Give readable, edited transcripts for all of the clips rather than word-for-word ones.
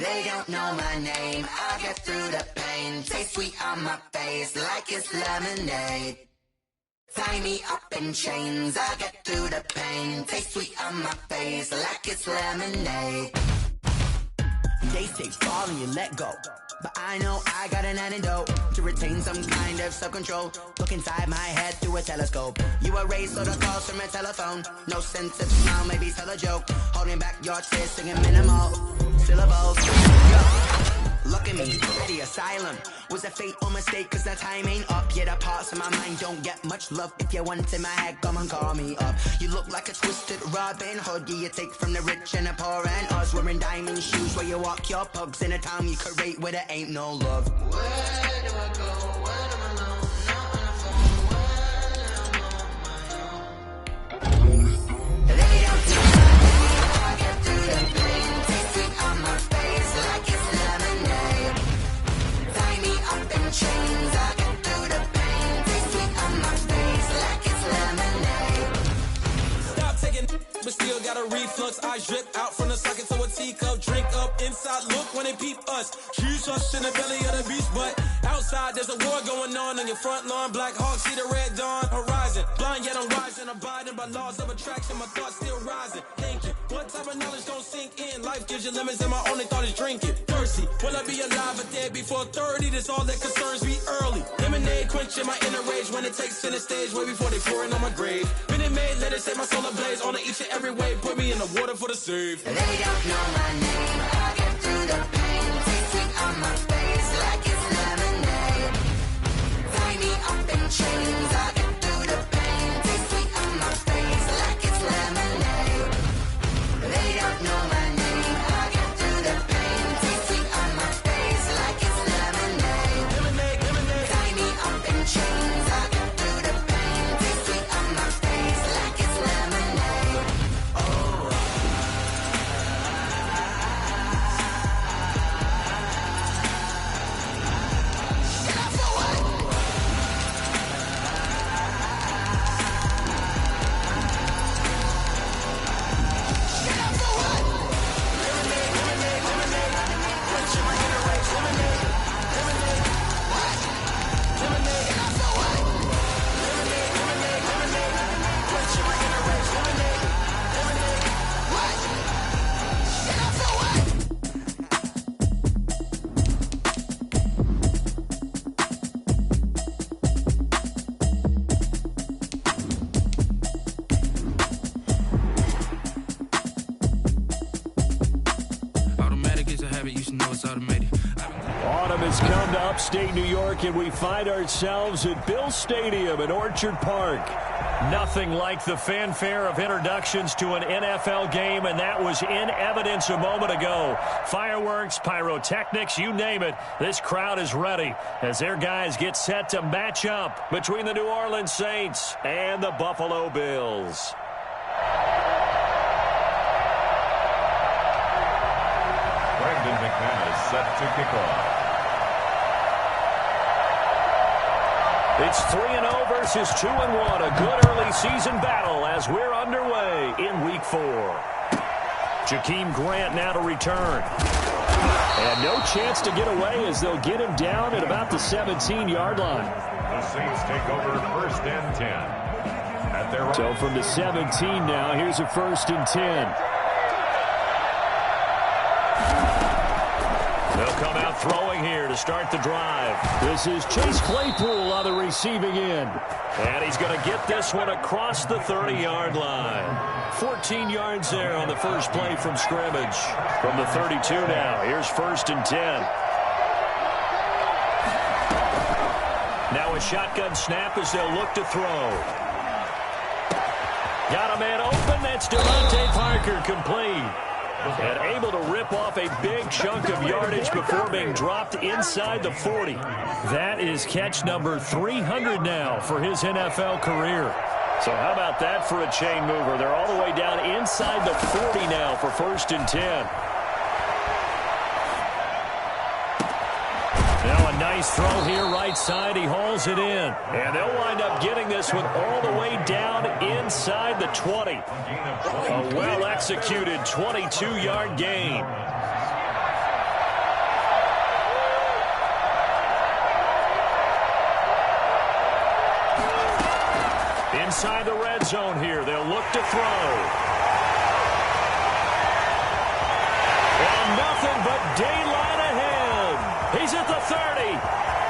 They don't know my name, I get through the pain. Taste sweet on my face like it's lemonade. Tie me up in chains, I get through the pain. Taste sweet on my face like it's lemonade. They say fall and you let go, but I know I got an antidote to retain some kind of self-control. Look inside my head through a telescope. You erase all the calls from a telephone. No sense of smile, maybe tell a joke. Holding back your tears, singing minimal syllables. Look at me, ready asylum. Was a fate or mistake, cause the time ain't up. Yet the parts of my mind don't get much love. If you want in my head, come and call me up. You look like a twisted Robin Hood. Yeah, you take from the rich and the poor and us. Wearing diamond shoes where you walk your pugs. In a town you create where there ain't no love. Where do I go? When I'm alone? Not on the phone. When I'm on my own. They don't do nothing. I get through the pain. Taste sweet on my face like it's lemonade. Tie me up in chains. I get through the pain. Taste sweet on my face like it's lemonade. Stop taking, but still got a reflux. Eyes drip out from the socket to a teacup. Drink up inside, look when they peep us. Choose us in the belly of the beast, but outside there's a war going on your front lawn. Black Hawk, see the red dawn horizon. Blind yet I'm rising, abiding by laws of attraction. My thoughts still rising, thinking what type of knowledge don't sink in. Life gives you lemons and my only thought is drinking. Thirsty, will I be alive or dead before 30? That's all that concerns me early. Lemonade quenching my inner rage when it takes center stage way before they pouring on my grave. Been it made, let it set my soul ablaze on each and every way. Put me in the water for the save. They don't know my name, I get through the pain. Taste sweet on my face like it's lemonade. Tie me up in chains, I get through the pain. Taste sweet on my face like it's lemonade. They don't know my name, I get through the pain. Taste sweet on my face like it's lemonade. Lemonade, lemonade. Tie me up in chains, I get through the pain. Taste sweet on my face like it's lemonade. Automatic is a habit, you should know it's automated. Autumn has come to upstate New York, and we find ourselves at Bill Stadium in Orchard Park. Nothing like the fanfare of introductions to an NFL game, and that was in evidence a moment ago. Fireworks, pyrotechnics, you name it. This crowd is ready as their guys get set to match up between the New Orleans Saints and the Buffalo Bills. Brendan McManus set to kick off. It's 3-0 versus 2-1. A good early season battle as we're underway in Week 4. Jakeem Grant now to return. And no chance to get away as they'll get him down at about the 17-yard line. The Saints take over 1st and 10. At their So from the 17 now, here's a 1st and 10. They'll come out throwing here to start the drive. This is Chase Claypool on the receiving end. And he's going to get this one across the 30-yard line. 14 yards there on the first play from scrimmage. From the 32 now, here's 1st and 10. Now a shotgun snap as they'll look to throw. Got a man open. That's Devontae Parker, complete. And able to rip off a big chunk of yardage before being dropped inside the 40. That is catch number 300 now for his NFL career. So how about that for a chain mover? They're all the way down inside the 40 now for 1st and 10. Now a nice throw here right side. He hauls it in. And they'll wind up getting this one all the way down inside the 20. A well-executed 22-yard gain. Inside the red zone here, they'll look to throw. And nothing but daylight ahead. He's at the 30,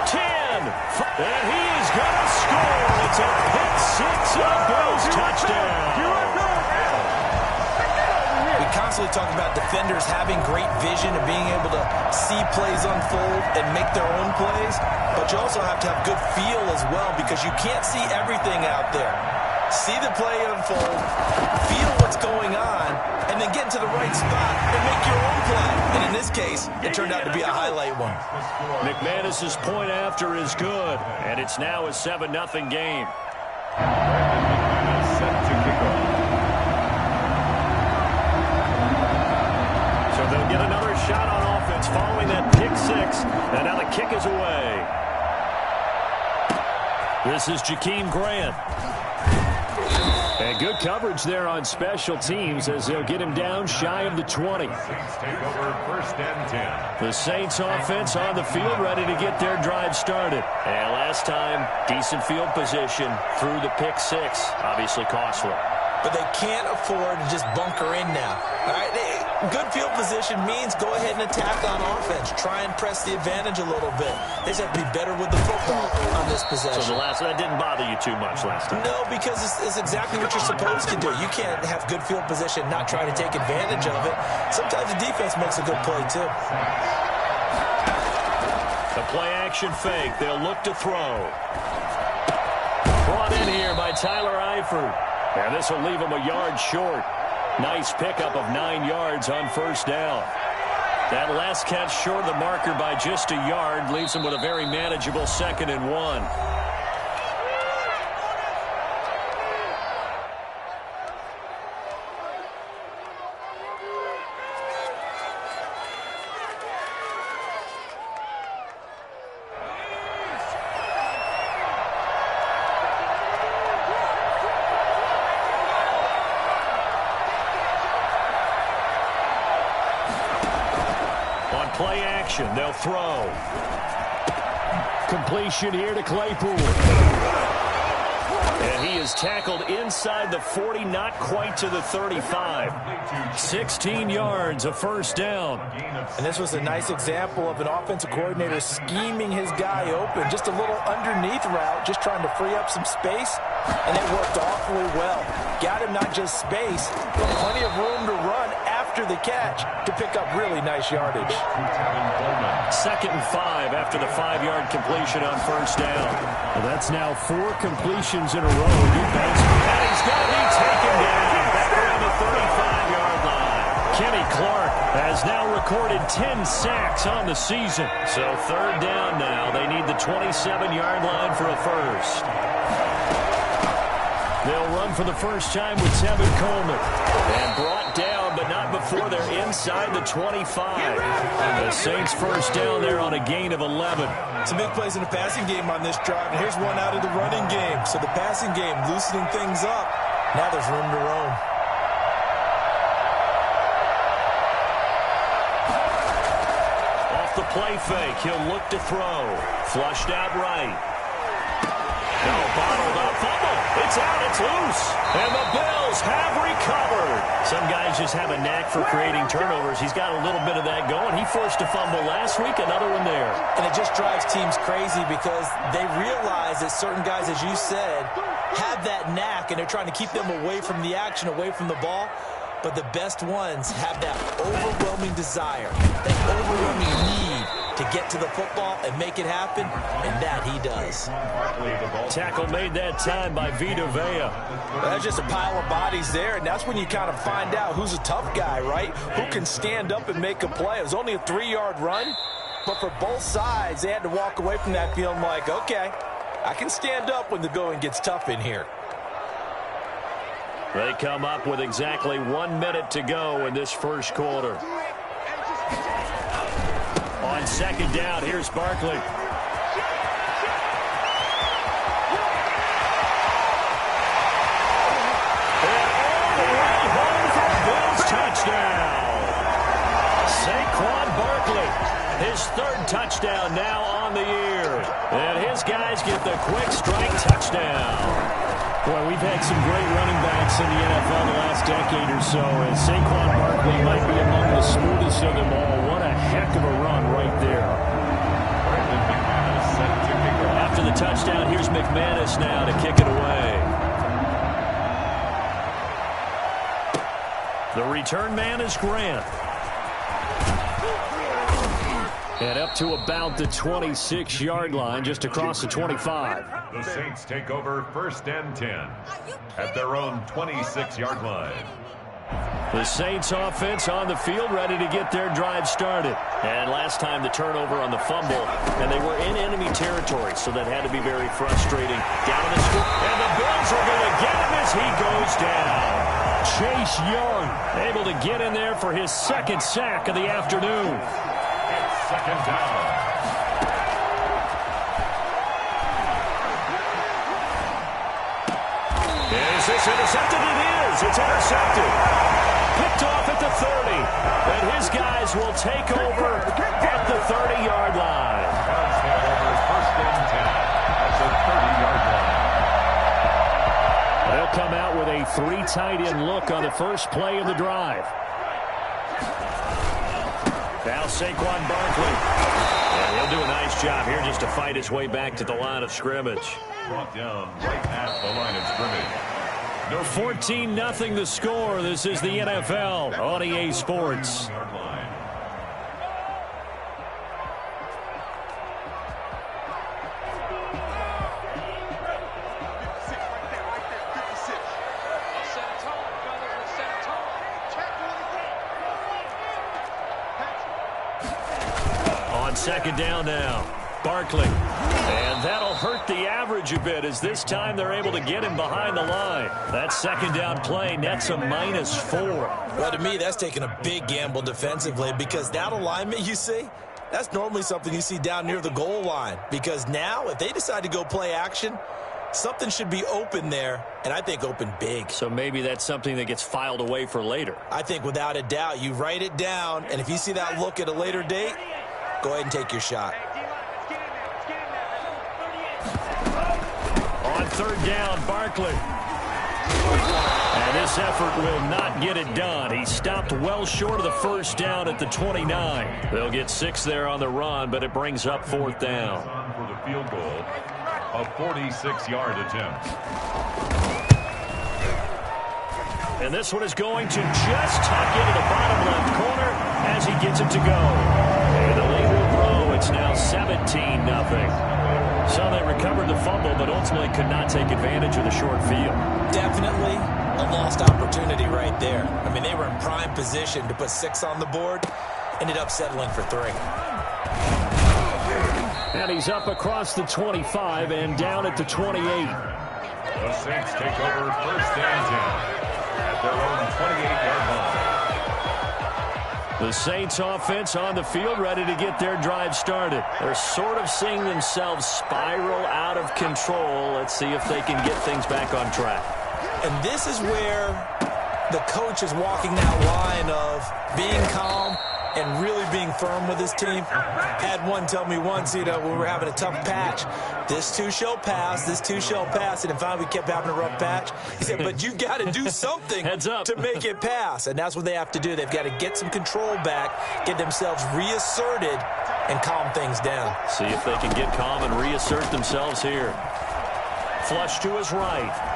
10, and he is going to score. It's a pick six and a Bills touchdown. We constantly talk about defenders having great vision and being able to see plays unfold and make their own plays, but you also have to have good feel as well because you can't see everything out there. See the play unfold, feel what's going on, and then get into the right spot and make your own play. And in this case, it turned out to be a highlight one. McManus's point after is good, and it's now a 7-0 game. Set to kick off. So they'll get another shot on offense following that pick six, and now the kick is away. This is Jakeem Grant. And good coverage there on special teams as they'll get him down shy of the 20. Saints take over 1st and 10. The Saints offense on the field ready to get their drive started. And last time, decent field position through the pick six. Obviously costly. But they can't afford to just bunker in now. All right, good field position means go ahead and attack on offense. Try and press the advantage a little bit. They just have to be better with the football on this possession. So that didn't bother you too much last time? No, because it's exactly what you're supposed to do. You can't have good field position and not try to take advantage of it. Sometimes the defense makes a good play, too. The play-action fake. They'll look to throw. Brought in here by Tyler Eifert. And this will leave him a yard short. Nice pickup of 9 yards on first down. That last catch short of the marker by just a yard leaves him with a very manageable 2nd and 1. Play action, they'll throw. Completion here to Claypool. And he is tackled inside the 40, not quite to the 35. 16 yards, a first down. And this was a nice example of an offensive coordinator scheming his guy open. Just a little underneath route, just trying to free up some space. And it worked awfully well. Got him not just space, but plenty of room to run after the catch to pick up really nice yardage. 2nd and 5 after the 5-yard completion on first down. Well, that's now 4 completions in a row. And he's going to be taken down back around the 35-yard line. Kenny Clark has now recorded 10 sacks on the season. So 3rd down now. They need the 27-yard line for a first. They'll run for the first time with Tevin Coleman. And brought down, but not before they're inside the 25. The Saints first down there on a gain of 11. Some big plays in the passing game on this drive. And here's one out of the running game. So the passing game loosening things up. Now there's room to roam. Off the play fake, he'll look to throw. Flushed out right. No, bottled up, fumble. It's out, it's loose. And the Bills have recovered. Some guys just have a knack for creating turnovers. He's got a little bit of that going. He forced a fumble last week, another one there. And it just drives teams crazy because they realize that certain guys, as you said, have that knack, and they're trying to keep them away from the action, away from the ball. But the best ones have that overwhelming desire, that overwhelming need to get to the football and make it happen, and that he does. Tackle made that time by Vita Vea. Well, that's just a pile of bodies there, and that's when you kind of find out who's a tough guy, right? Who can stand up and make a play. It was only a 3-yard run, but for both sides, they had to walk away from that feeling like, okay, I can stand up when the going gets tough in here. They come up with exactly 1 minute to go in this first quarter. On 2nd down, here's Barkley. And all the way home for the Bills touchdown. Saquon Barkley, his 3rd touchdown now on the year. And his guys get the quick strike touchdown. Boy, we've had some great running backs in the NFL the last decade or so, and Saquon Barkley might be among the smoothest of them all. What a heck of a run right there. After the touchdown, here's McManus now to kick it away. The return man is Grant. And up to about the 26-yard line, just across the 25. The Saints take over 1st and 10 at their own 26-yard line. The Saints offense on the field, ready to get their drive started. And last time the turnover on the fumble, and they were in enemy territory, so that had to be very frustrating. Down the scoop, and the Bills are going to get him as he goes down. Chase Young able to get in there for his second sack of the afternoon. It's 2nd down. Is this intercepted? It is. It's intercepted. Picked off at the 30. And his guys will take over at the 30-yard line. Browns take over 1st and 10 at the 30-yard line. They'll come out with a 3 tight end look on the first play of the drive. Now Saquon Barkley. And he'll do a nice job here just to fight his way back to the line of scrimmage. Brought down right at the line of scrimmage. 14-0 the score. This is the NFL on EA Sports. On 2nd down now, Barkley. And that'll hurt the average a bit as this time they're able to get him behind the line. That 2nd down play nets a -4. Well, to me, that's taking a big gamble defensively because that alignment you see, that's normally something you see down near the goal line. Because now, if they decide to go play action, something should be open there, and I think open big. So maybe that's something that gets filed away for later. I think without a doubt, you write it down, and if you see that look at a later date, go ahead and take your shot. On 3rd down, Barkley. And this effort will not get it done. He stopped well short of the 1st down at the 29. They'll get 6 there on the run, but it brings up 4th down. For the field goal, a 46-yard attempt. And this one is going to just tuck into the bottom left corner as he gets it to go. And the lead will grow. It's now 17-0. So they recovered the fumble, but ultimately could not take advantage of the short field. Definitely a lost opportunity right there. I mean, they were in prime position to put 6 on the board, ended up settling for 3. And he's up across the 25 and down at the 28. The Saints take over 1st and 10 at their own 28-yard line. The Saints offense on the field ready to get their drive started. They're sort of seeing themselves spiral out of control. Let's see if they can get things back on track. And this is where the coach is walking that line of being calm and really being firm with his team. Had one tell me once, when we were having a tough patch, this too shall pass, this too shall pass. And finally we kept having a rough patch. He said, but you got to do something Heads up. to make it pass. And that's what they have to do. They've got to get some control back, get themselves reasserted, and calm things down. See if they can get calm and reassert themselves here. Flush to his right.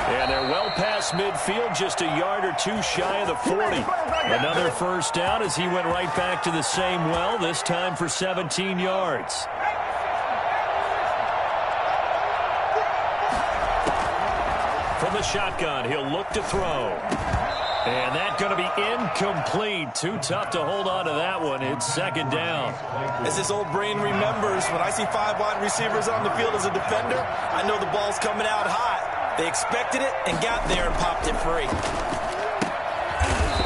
And they're well past midfield, just a yard or 2 shy of the 40. Another 1st down as he went right back to the same well, this time for 17 yards. From the shotgun, he'll look to throw. And that's going to be incomplete. Too tough to hold on to that one. It's 2nd down. As this old brain remembers, when I see 5 wide receivers on the field as a defender, I know the ball's coming out hot. They expected it and got there and popped it free.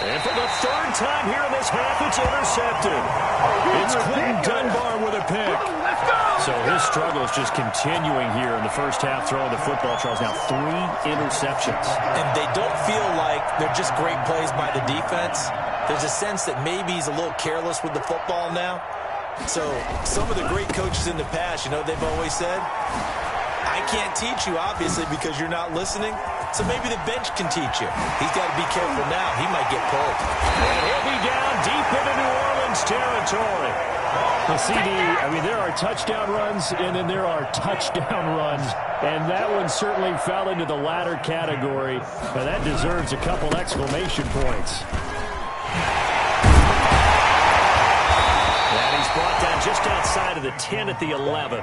And for the 3rd time here in this half, it's intercepted. It's Quentin Dunbar with a pick. So his struggle is just continuing here in the first half, throwing the football. Charles, now 3 interceptions. And they don't feel like they're just great plays by the defense. There's a sense that maybe he's a little careless with the football now. So some of the great coaches in the past, they've always said, I I can't teach you, obviously, because you're not listening. So maybe the bench can teach you. He's got to be careful now. He might get pulled. And he'll be down deep into New Orleans territory. Well, CD, I mean, there are touchdown runs, and then there are touchdown runs. And that one certainly fell into the latter category. And that deserves a couple exclamation points. And he's brought down just outside of the 10 at the 11.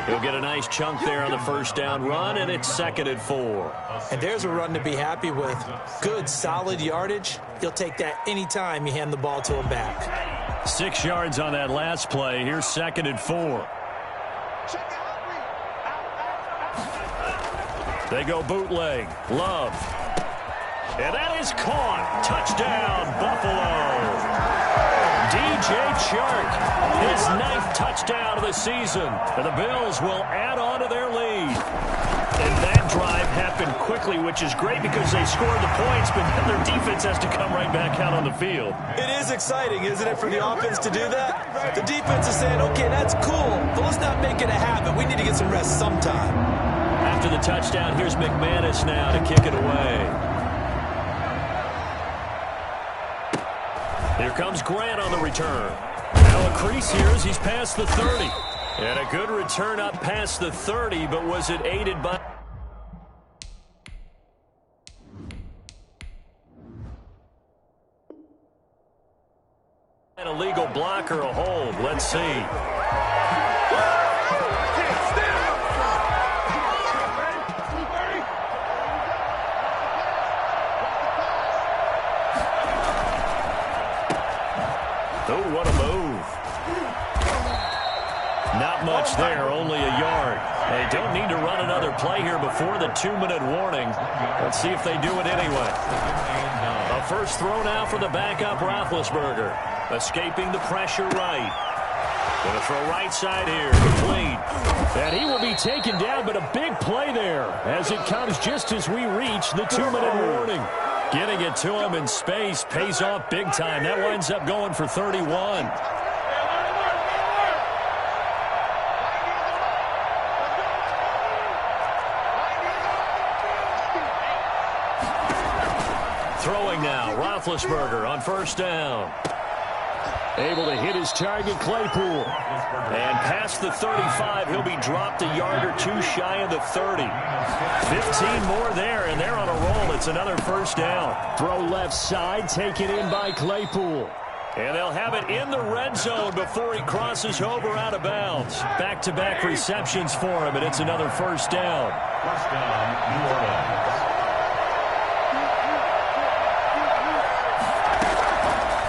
He'll get a nice chunk there on the first down run, and it's 2nd and 4. And there's a run to be happy with. Good, solid yardage. He'll take that anytime you hand the ball to him back. 6 yards on that last play. Here's 2nd and 4. They go bootleg. Love. And that is caught. Touchdown, Buffalo. DJ Chark, his 9th touchdown of the season. And the Bills will add on to their lead. And that drive happened quickly, which is great because they scored the points, but then their defense has to come right back out on the field. It is exciting, isn't it, for the offense to do that? The defense is saying, okay, that's cool, but let's not make it a habit. We need to get some rest sometime. After the touchdown, here's McManus now to kick it away. Here comes Grant on the return. Now a crease here as he's past the 30. And a good return up past the 30, but was it aided by... an illegal block or a hold? Let's see. Oh, what a move. Not much there, only a yard. They don't need to run another play here before the 2-minute warning. Let's see if they do it anyway. A first throw now for the backup Roethlisberger. Escaping the pressure right. Going to throw right side here. Complete. And he will be taken down, but a big play there as it comes just as we reach the 2-minute warning. Getting it to him in space pays off big time. That winds up going for 31. Throwing now, Roethlisberger on first down. Able to hit his target, Claypool. And past the 35, he'll be dropped a yard or two shy of the 30. 15 more there, and they're on a roll. It's another first down. Throw left side, taken in by Claypool. And they'll have it in the red zone before he crosses over out of bounds. Back-to-back receptions for him, and it's another first down. First down, New Orleans.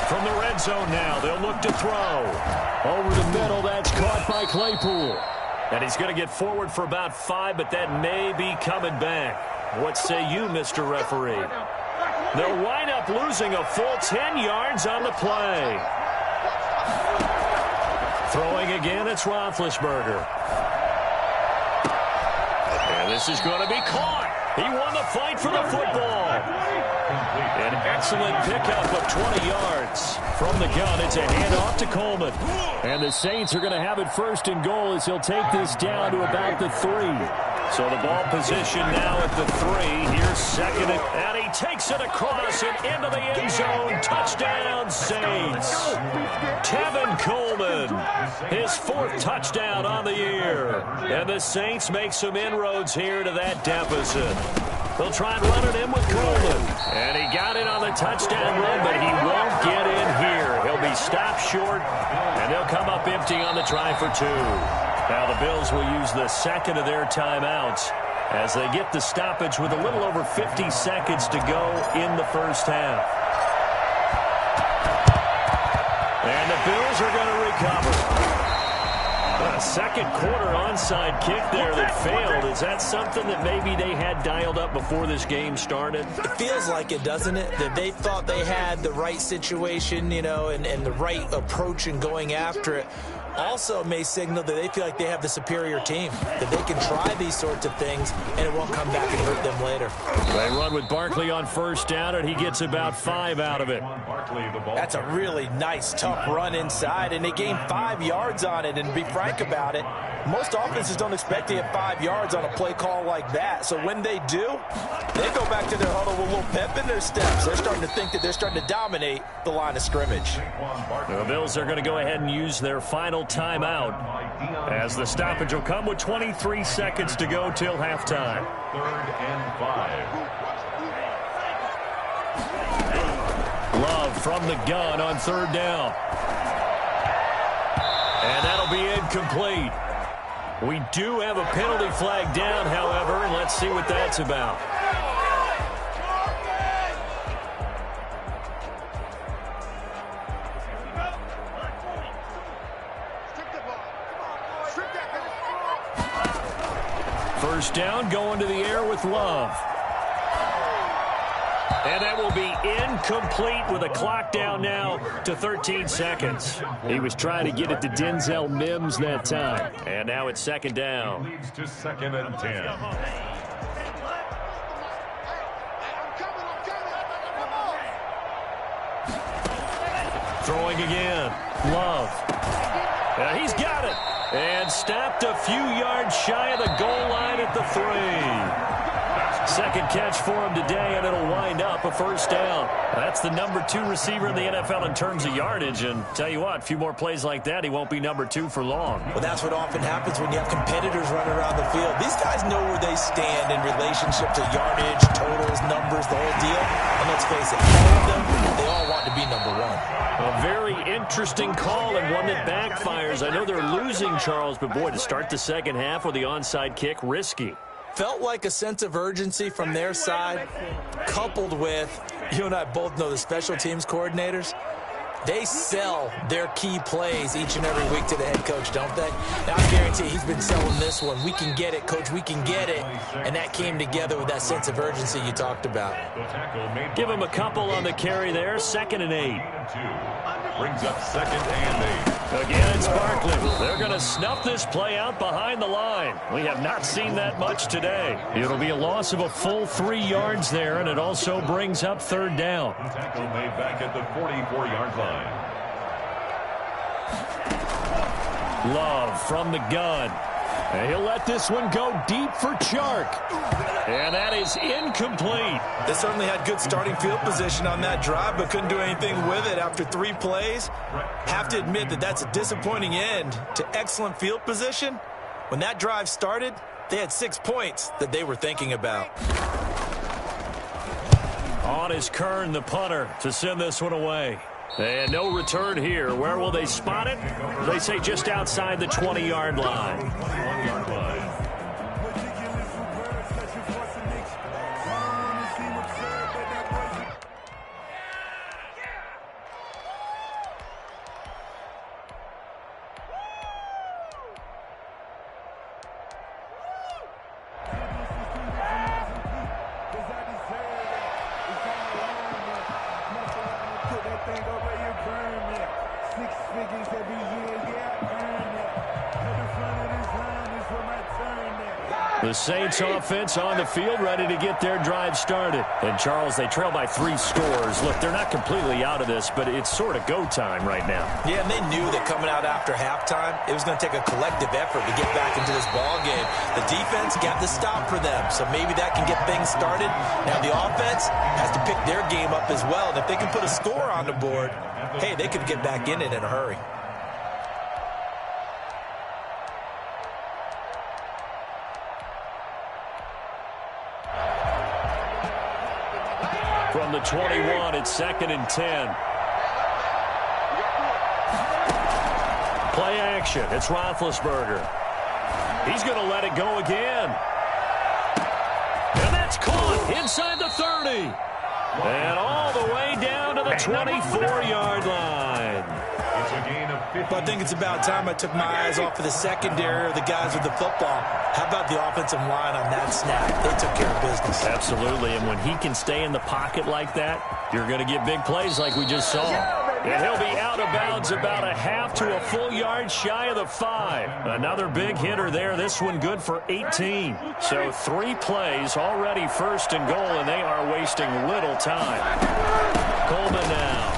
From the red zone now, they'll look to throw. Over the middle, that's caught by Claypool. And he's going to get forward for about 5, but that may be coming back. What say you, Mr. Referee? They'll wind up losing a full 10 yards on the play. Throwing again, it's Roethlisberger. And this is going to be caught. He won the fight for the football. An excellent pickup of 20 yards. From the gun, it's a handoff to Coleman. And the Saints are going to have it first and goal as he'll take this down to about the 3. So the ball position now at the 3. Here's second, and he takes it across and into the end zone. Touchdown, Saints. Tevin Coleman, his 4th touchdown on the year. And the Saints make some inroads here to that deficit. They'll try and run it in with Coleman. And he got it on the touchdown run, but he won't get in here. He'll be stopped short, and they'll come up empty on the try for 2. Now the Bills will use the second of their timeouts as they get the stoppage with a little over 50 seconds to go in the first half. And the Bills are going to recover. A second quarter onside kick there that failed. Is that something that maybe they had dialed up before this game started? It feels like it, doesn't it? That they thought they had the right situation, you know, and the right approach in going after it. Also may signal that they feel like they have the superior team, that they can try these sorts of things and it won't come back and hurt them later. They run with Barkley on first down, and he gets about 5 out of it. That's a really nice, tough run inside, and they gained 5 yards on it. And to be frank about it, Most offenses don't expect to get 5 yards on a play call like that. So when they do, they go back to their huddle with a little pep in their steps. They're starting to think that they're starting to dominate the line of scrimmage. The Bills are going to go ahead and use their final timeout, as the stoppage will come with 23 seconds to go till halftime. 3rd and 5. Love from the gun on 3rd down. And that'll be incomplete. We do have a penalty flag down, however, and let's see what that's about. First down, going to the air with Love. And that will be incomplete with a clock down now to 13 seconds. He was trying to get it to Denzel Mims that time. And now it's 2nd down. Leads to 2nd and 10. Throwing again. Love. He's got it. And stopped a few yards shy of the goal line at the 3. Second catch for him today, and it'll wind up a first down. That's the number 2 receiver in the NFL in terms of yardage. And tell you what, a few more plays like that, he won't be number 2 for long. Well, that's what often happens when you have competitors running around the field. These guys know where they stand in relationship to yardage, totals, numbers, the whole deal. And let's face it, all of them, they all want to be number 1. A very interesting call and one that backfires. I know they're losing, Charles, but boy, to start the second half with the onside kick, risky. Felt like a sense of urgency from their side, coupled with, you and I both know the special teams coordinators, they sell their key plays each and every week to the head coach, don't they? Now, I guarantee he's been selling this one. We can get it, coach, we can get it. And that came together with that sense of urgency you talked about. Give him a couple on the carry there, 2nd and 8. Brings up 2nd and 8. Again, it's Barkley. They're going to snuff this play out behind the line. We have not seen that much today. It'll be a loss of a full 3 yards there, and it also brings up 3rd down. Tackle made back at the 44-yard line. Love from the gun. And he'll let this one go deep for Chark. And that is incomplete. They certainly had good starting field position on that drive, but couldn't do anything with it after 3 plays. Have to admit that that's a disappointing end to excellent field position. When that drive started, they had 6 points that they were thinking about. On is Kern, the punter, to send this one away. And no return here. Where will they spot it? They say just outside the 20-yard line. The Saints offense on the field, ready to get their drive started. And, Charles, they trail by 3 scores. Look, they're not completely out of this, but it's sort of go time right now. Yeah, and they knew that coming out after halftime, it was going to take a collective effort to get back into this ball game. The defense got the stop for them, so maybe that can get things started. Now the offense has to pick their game up as well. And if they can put a score on the board, hey, they could get back in it in a hurry. From the 21, it's 2nd and 10. Play action. It's Roethlisberger. He's going to let it go again. And that's caught inside the 30. And all the way down to the 24-yard line. It's a gain of 50. I think it's about time I took my eyes off of the secondary or the guys with the football. How about the offensive line on that snap? They took care of business. Absolutely, and when he can stay in the pocket like that, you're going to get big plays like we just saw. And he'll be out of bounds about a half to a full yard shy of the 5. Another big hitter there. This one good for 18. So 3 plays already 1st and goal, and they are wasting little time. Coleman now.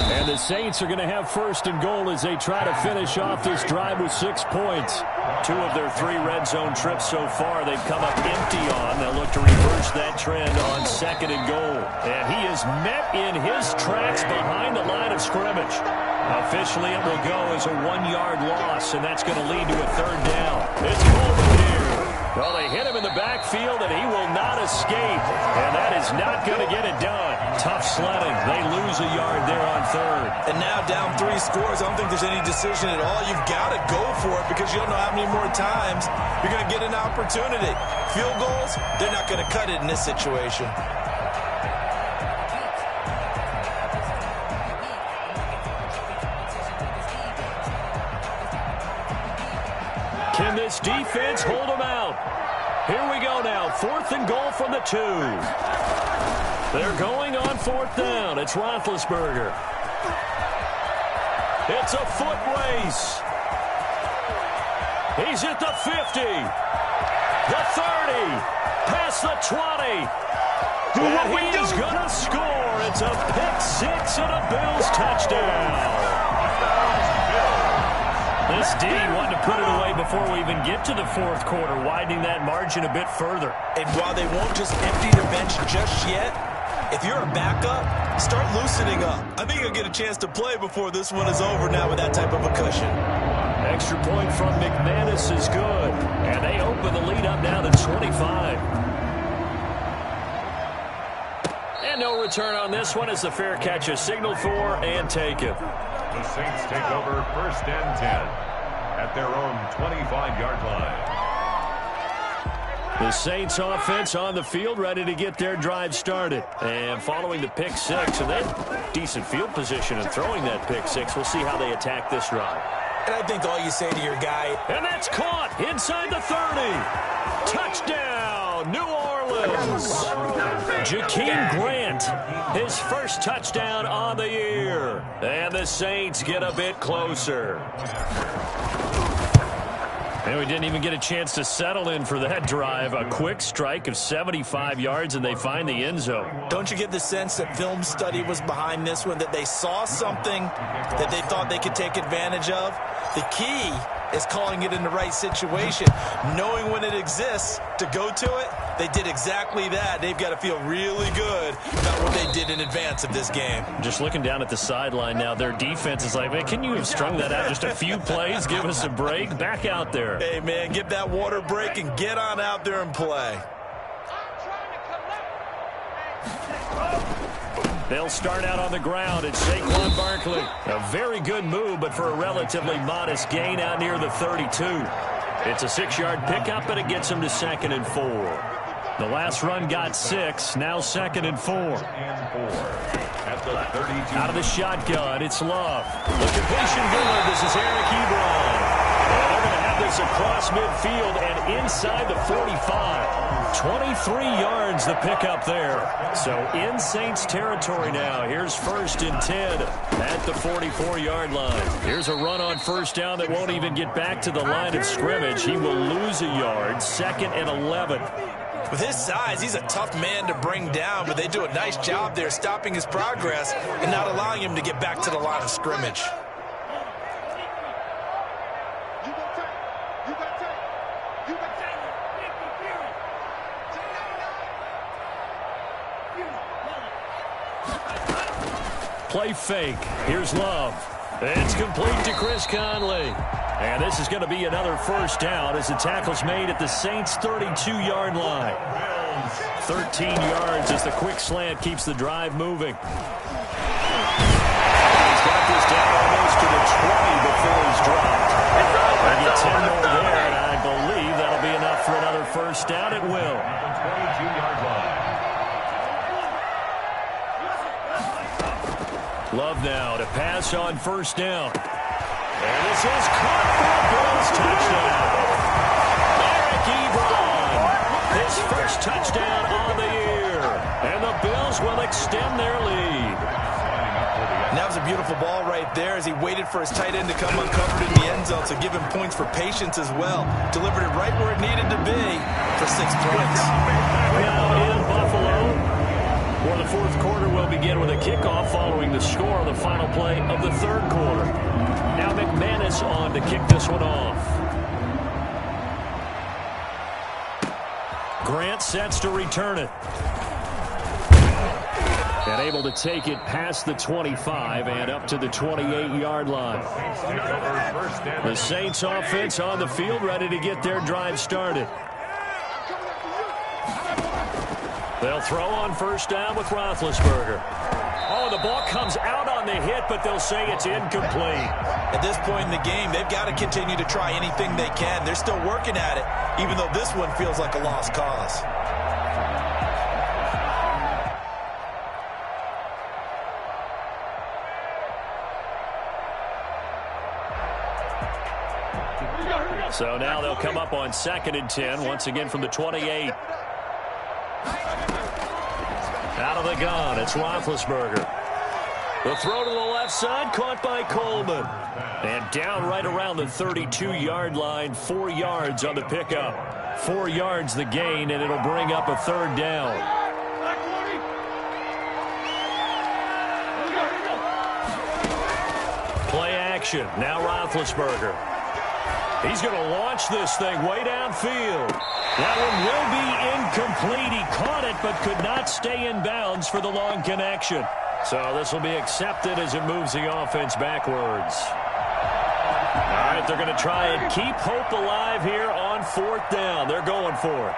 And the The Saints are going to have first and goal as they try to finish off this drive with 6 points. 2 of their 3 red zone trips so far they've come up empty on. They'll look to reverse that trend on second and goal. And he is met in his tracks behind the line of scrimmage. Officially, it will go as a 1-yard loss, and that's going to lead to a 3rd down. It's Coleman here. Well, they hit him in the backfield, and he will not escape. And that is not going to get it done. Tough sledding. They lose a yard there on 3rd. And now down 3 scores. I don't think there's any decision at all. You've got to go for it because you don't know how many more times you're going to get an opportunity. Field goals, they're not going to cut it in this situation. Can this defense hold them out? Here we go now. 4th and goal from the 2. They're going on 4th down. It's Roethlisberger. It's a foot race. He's at the 50. The 30. Past the 20. And he is going to score. It's a pick 6 and a Bills touchdown. This D wanted to put it away before we even get to the 4th quarter, widening that margin a bit further. And while they won't just empty the bench just yet, if you're a backup, start loosening up. I think you'll get a chance to play before this one is over now with that type of a cushion. Extra point from McManus is good. And they open the lead up now to 25. And no return on this one as the fair catch is signaled for and taken. The Saints take over 1st and 10 at their own 25-yard line. The Saints offense on the field, ready to get their drive started. And following the pick 6, and then decent field position and throwing that pick 6. We'll see how they attack this drive. And I think all you say to your guy... And that's caught inside the 30. Touchdown, New Orleans. Jakeem Grant, his first touchdown on the year. And the Saints get a bit closer. And we didn't even get a chance to settle in for that drive. A quick strike of 75 yards, and they find the end zone. Don't you get the sense that film study was behind this one, that they saw something that they thought they could take advantage of? The key is calling it in the right situation, knowing when it exists to go to it. They did exactly that. They've got to feel really good about what they did in advance of this game. Just looking down at the sideline now, their defense is like, man, can you have strung that out just a few plays? Give us a break. Back out there. Hey, man, give that water break and get on out there and play. They'll start out on the ground. It's Saquon Barkley. A very good move, but for a relatively modest gain out near the 32. It's a 6-yard pickup, but it gets him to 2nd and 4. The last run got 6, now 2nd and 4. At the 32. Out of the shotgun, it's Love. The completion good. This is Eric Ebron. And they're going to have this across midfield and inside the 45. 23 yards the pickup there. So in Saints territory now. Here's 1st and 10 at the 44-yard line. Here's a run on 1st down that won't even get back to the line of scrimmage. He will lose a yard. 2nd and 11. With his size, he's a tough man to bring down, but they do a nice job there stopping his progress and not allowing him to get back to the line of scrimmage. Play fake. Here's Love. It's complete to Chris Conley. And this is going to be another 1st down as the tackle's made at the Saints' 32-yard line. 13 yards as the quick slant keeps the drive moving. He's got this down almost to the 20 before he's dropped. They'll get 10 more there, and I believe that'll be enough for another 1st down. It will. 22-yard line. Love now to pass on 1st down. And this is caught for a Bills touchdown. Eric Ebron, his first touchdown on the year. And the Bills will extend their lead. And that was a beautiful ball right there as he waited for his tight end to come uncovered in the end zone, so give him points for patience as well. Delivered it right where it needed to be for 6 points. Now in Buffalo, for the fourth quarter will begin with a kickoff following the score of the final play of the third quarter. Now McManus on to kick this one off. Grant sets to return it. And able to take it past the 25 and up to the 28-yard line. The Saints offense on the field, ready to get their drive started. They'll throw on first down with Roethlisberger. Oh, the ball comes out on the hit, but they'll say it's incomplete. At this point in the game, they've got to continue to try anything they can. They're still working at it, even though this one feels like a lost cause. So now they'll come up on 2nd and 10, once again from the 28. Out of the gun, it's Roethlisberger. The throw to the left side, caught by Coleman. And down right around the 32-yard line, 4 yards on the pickup. 4 yards the gain, and it'll bring up a third down. Play action, now Roethlisberger. He's going to launch this thing way downfield. That one will be incomplete. He caught it but could not stay in bounds for the long connection. So this will be accepted as it moves the offense backwards. All right, they're going to try and keep hope alive here on 4th down. They're going for it.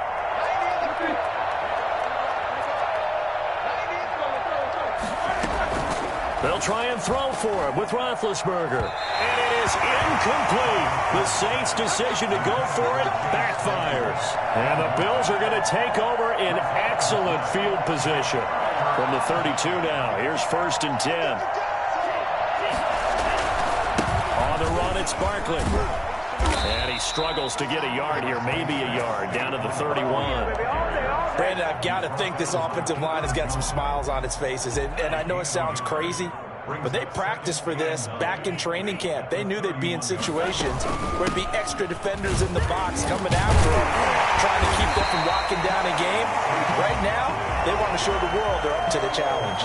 They'll try and throw for him with Roethlisberger. And it is incomplete. The Saints' decision to go for it backfires. And the Bills are going to take over in excellent field position. From the 32 now, here's 1st and 10. On the run, it's Barkley. And he struggles to get a yard here, maybe a yard, down to the 31. Brandon, I've got to think this offensive line has got some smiles on its faces. And I know it sounds crazy, but they practiced for this back in training camp. They knew they'd be in situations where there'd be extra defenders in the box coming after them, trying to keep them from locking down a game. Right now, they want to show the world they're up to the challenge.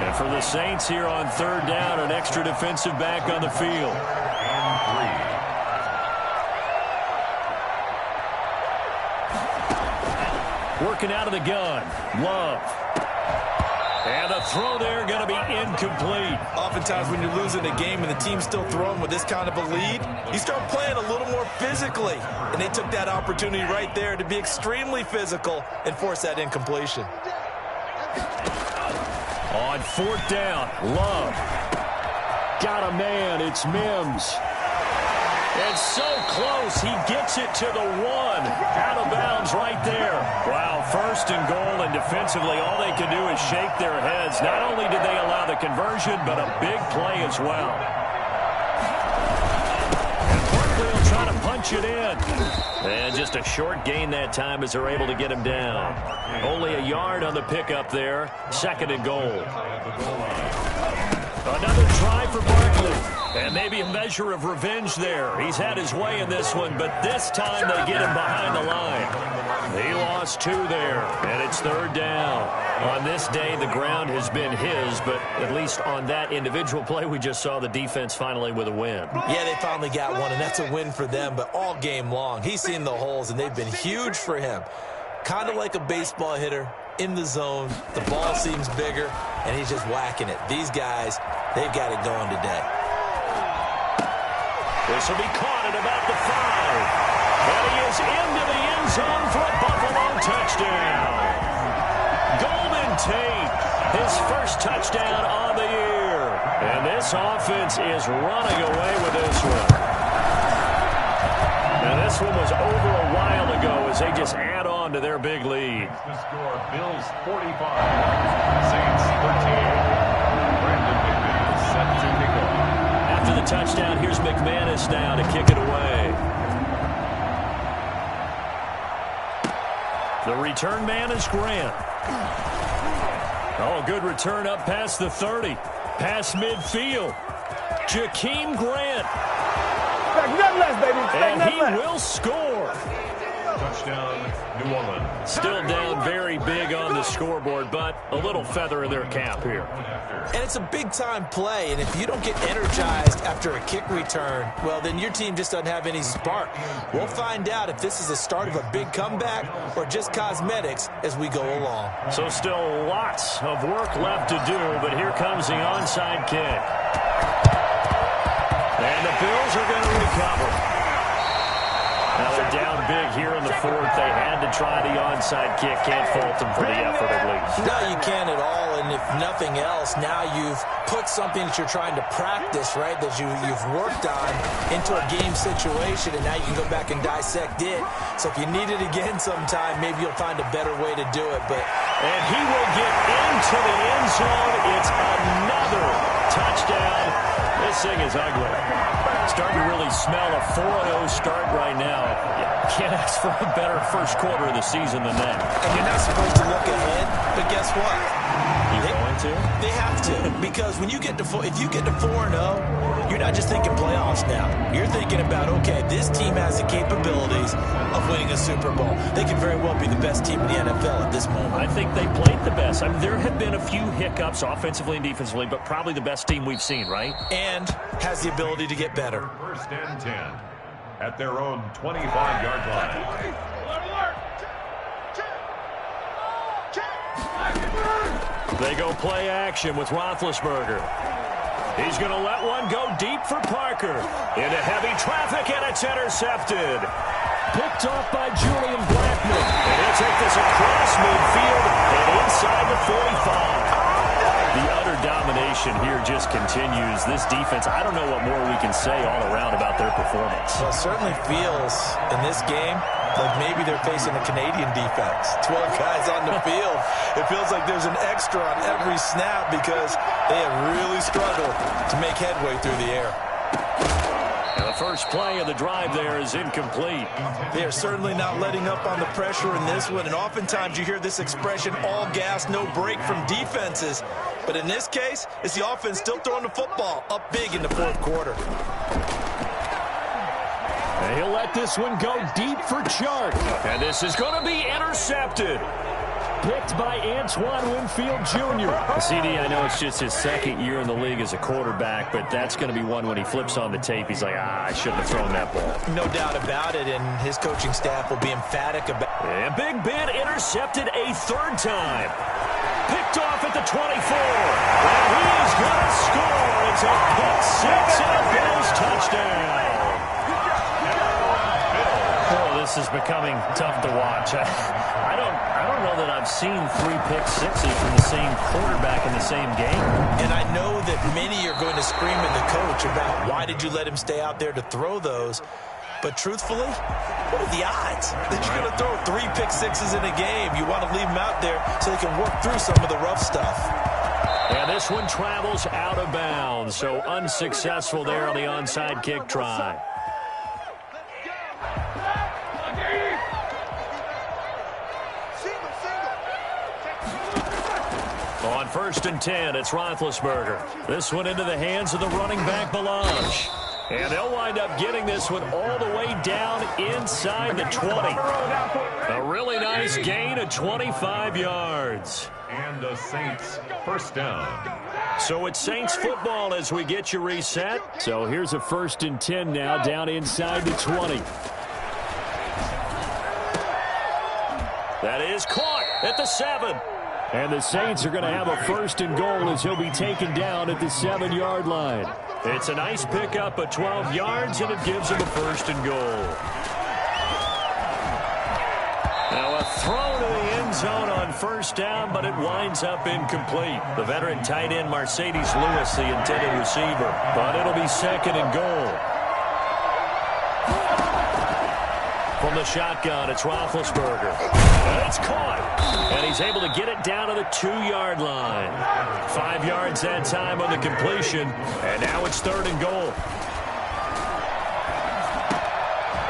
And for the Saints here on 3rd down, an extra defensive back on the field. Working out of the gun, Love. And the throw there going to be incomplete. Oftentimes when you're losing a game and the team's still throwing with this kind of a lead, you start playing a little more physically. And they took that opportunity right there to be extremely physical and force that incompletion. On 4th down, Love. Got a man, it's Mims. And so close, he gets it to the 1. Out of bounds right there. Wow, 1st and goal, and defensively all they can do is shake their heads. Not only did they allow the conversion, but a big play as well. And Barkley will try to punch it in. And just a short gain that time as they're able to get him down. Only a yard on the pickup there. 2nd and goal. Another try for Barkley. And maybe a measure of revenge there. He's had his way in this one, but this time they get him behind the line. He lost 2 there, and it's 3rd down. On this day, the ground has been his, but at least on that individual play, we just saw the defense finally with a win. Yeah, they finally got one, and that's a win for them, but all game long, he's seen the holes, and they've been huge for him. Kind of like a baseball hitter in the zone. The ball seems bigger, and he's just whacking it. These guys, they've got it going today. This will be caught at about the 5. And he is into the end zone for a Buffalo touchdown. Golden Tate, his first touchdown on the year. And this offense is running away with this one. And this one was over a while ago as they just add on to their big lead. The score, Bills 45, Saints 13. Brandon McManus set to kick off. After the touchdown, here's McManus now to kick it away. The return man is Grant. Oh, good return up past the 30. Past midfield. Jakeem Grant. Expect nothing less, baby. Expect And nothing he less. will score. Touchdown, New Orleans. Still down very big on the scoreboard, but a little feather in their cap here. And it's a big-time play, and if you don't get energized after a kick return, well, then your team just doesn't have any spark. We'll find out if this is the start of a big comeback or just cosmetics as we go along. So still lots of work left to do, but here comes the onside kick. And the Bills are going to recover. Now they're down big here in the fourth. They had to try the onside kick. Can't fault them for the effort at least. No, you can't at all. And if nothing else, now you've put something that you're trying to practice, right, that you've worked on into a game situation, and now you can go back and dissect it. So if you need it again sometime, maybe you'll find a better way to do it. And he will get into the end zone. It's another touchdown. This thing is ugly. Starting to really smell a 4-0 start right now. Can't ask for a better first quarter of the season than that. And you're not supposed to look ahead, but guess what? You're going to? They have to, because when you get to if you get to 4-0, you're not just thinking playoffs now. You're thinking about, okay, this team has the capabilities of winning a Super Bowl. They could very well be the best team in the NFL at this moment. I think they played the best. I mean, there have been a few hiccups offensively and defensively, but probably the best team we've seen, right? And has the ability to get better. First and 10 at their own 25-yard line. They go play action with Roethlisberger. He's going to let one go deep for Parker. Into heavy traffic, and it's intercepted. Picked off by Julian Blackmon. And he'll take this across midfield and inside the 45. The utter domination here just continues. This defense, I don't know what more we can say all around about their performance. Well, it certainly feels in this game like maybe they're facing a Canadian defense. 12 guys on the field. It feels like there's an extra on every snap because they have really struggled to make headway through the air. And the first play of the drive there is incomplete. They are certainly not letting up on the pressure in this one, and oftentimes you hear this expression, all gas, no break from defenses. But in this case, it's the offense still throwing the football up big in the fourth quarter. And he'll let this one go deep for Chark. And this is going to be intercepted. Picked by Antoine Winfield Jr. CD, I know it's just his second year in the league as a quarterback, but that's going to be one when he flips on the tape. He's like, I shouldn't have thrown that ball. No doubt about it, and his coaching staff will be emphatic about it. And Big Ben intercepted a third time. Picked off at the 24. And he's going to score. It's a pick six and a Bills touchdown. Oh, this is becoming tough to watch. I don't know that I've seen 3 pick sixes from the same quarterback in the same game. And I know that many are going to scream at the coach about why did you let him stay out there to throw those. But truthfully, what are the odds that you're going to throw 3 pick sixes in a game? You want to leave them out there so they can work through some of the rough stuff. And this one travels out of bounds, so unsuccessful there on the onside kick try. On first and 10, it's Roethlisberger. This one into the hands of the running back, Blanche. And they'll wind up getting this one all the way down inside the 20. A really nice gain of 25 yards. And the Saints first down. So it's Saints football as we get you reset. So here's a first and 10 now down inside the 20. That is caught at the 7. And the Saints are going to have a first and goal as he'll be taken down at the 7-yard line. It's a nice pickup of 12 yards, and it gives him a first and goal. Now a throw to the end zone on first down, but it winds up incomplete. The veteran tight end Mercedes Lewis, the intended receiver. But it'll be second and goal. From the shotgun, it's Roethlisberger. And it's caught. And he's able to get it down to the 2-yard line. 5 yards that time on the completion. And now it's third and goal.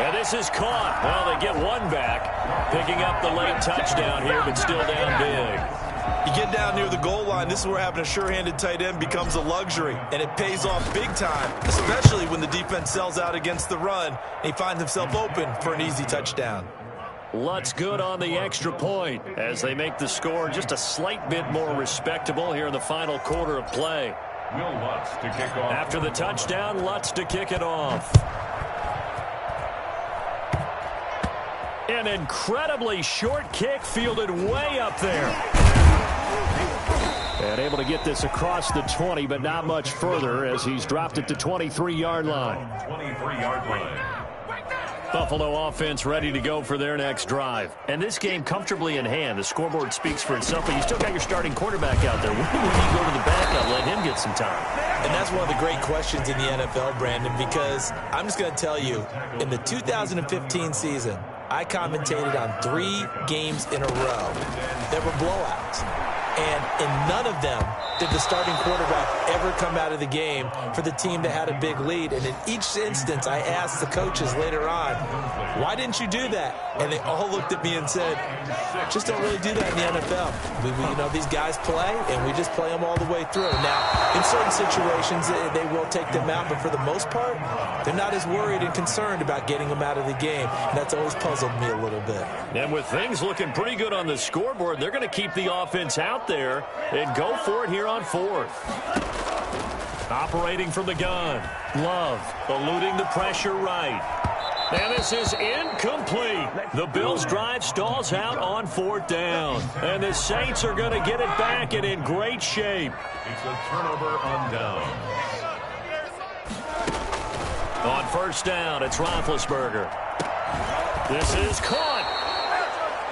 And this is caught. Well, they get one back. Picking up the late touchdown here, but still down big. You get down near the goal line, this is where having a sure-handed tight end becomes a luxury, and it pays off big time, especially when the defense sells out against the run, and he finds himself open for an easy touchdown. Lutz good on the extra point as they make the score just a slight bit more respectable here in the final quarter of play. Will Lutz to kick off. After the touchdown, Lutz to kick it off. An incredibly short kick fielded way up there. And able to get this across the 20, but not much further as he's dropped it to 23-yard line. 23-yard line. Buffalo offense ready to go for their next drive. And this game comfortably in hand. The scoreboard speaks for itself, but you still got your starting quarterback out there. When do you go to the backup, let him get some time? And that's one of the great questions in the NFL, Brandon, because I'm just going to tell you, in the 2015 season, I commentated on 3 games in a row that were blowouts. And in none of them did the starting quarterback ever come out of the game for the team that had a big lead. And in each instance, I asked the coaches later on, why didn't you do that? And they all looked at me and said, just don't really do that in the NFL. These guys play, and we just play them all the way through. Now, in certain situations, they will take them out, but for the most part, they're not as worried and concerned about getting them out of the game. And that's always puzzled me a little bit. And with things looking pretty good on the scoreboard, they're going to keep the offense out there and go for it here on 4th. Operating from the gun. Love eluding the pressure right. And this is incomplete. The Bills' drive stalls out on 4th down. And the Saints are going to get it back and in great shape. It's a turnover on down. On 1st down, it's Roethlisberger. This is caught.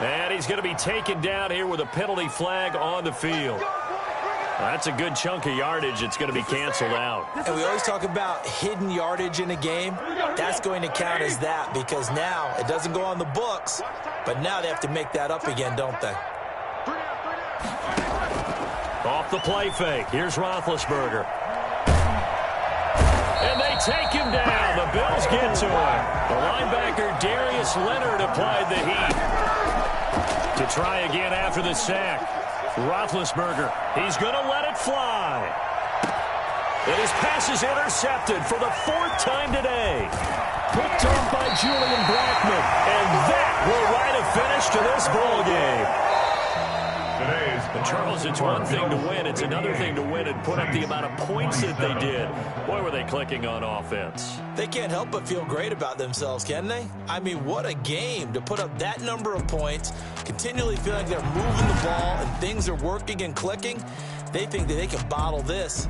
And he's going to be taken down here with a penalty flag on the field. That's a good chunk of yardage. It's going to be canceled out. And we always talk about hidden yardage in a game. That's going to count as that because now it doesn't go on the books, but now they have to make that up again, don't they? Off the play fake. Here's Roethlisberger. And they take him down. The Bills get to him. The linebacker Darius Leonard applied the heat. To try again after the sack. Roethlisberger, he's going to let it fly. And his pass is intercepted for the 4th time today. Picked off by Julian Blackmon. And that will write a finish to this ball game. And Charles, it's one thing to win. It's another thing to win and put up the amount of points that they did. Boy, were they clicking on offense. They can't help but feel great about themselves, can they? I mean, what a game to put up that number of points, continually feeling they're moving the ball and things are working and clicking. They think that they can bottle this.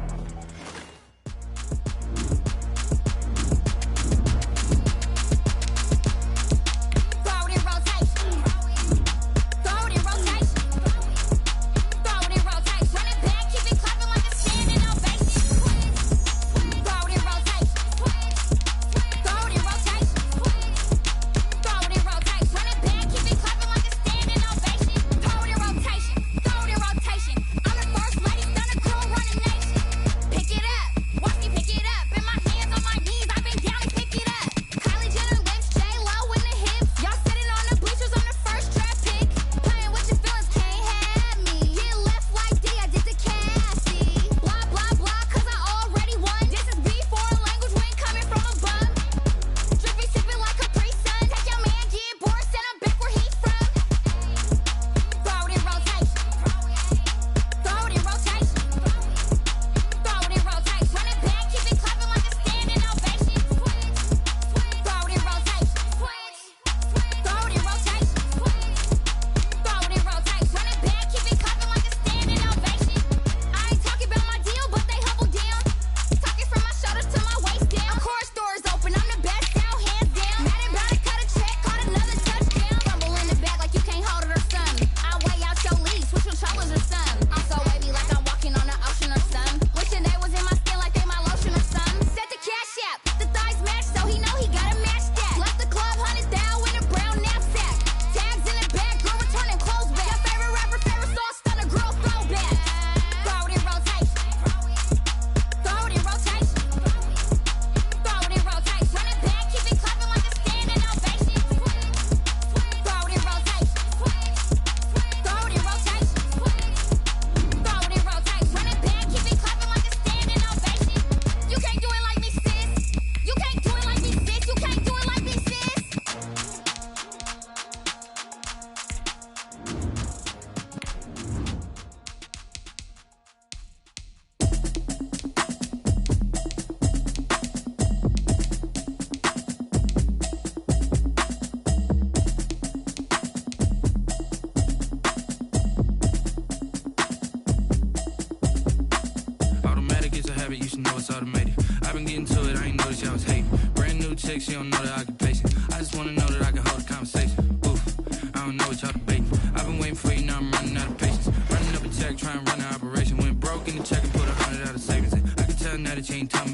into it, I ain't noticed y'all was hating. Brand new chick, she don't know that I can pace it. I just wanna know that I can hold a conversation. Oof, I don't know what y'all debating. I've been waiting for you, now I'm running out of patience. Running up a check, trying to run an operation. Went broke in the check and put 100 out of savings in. I can tell now that you ain't talking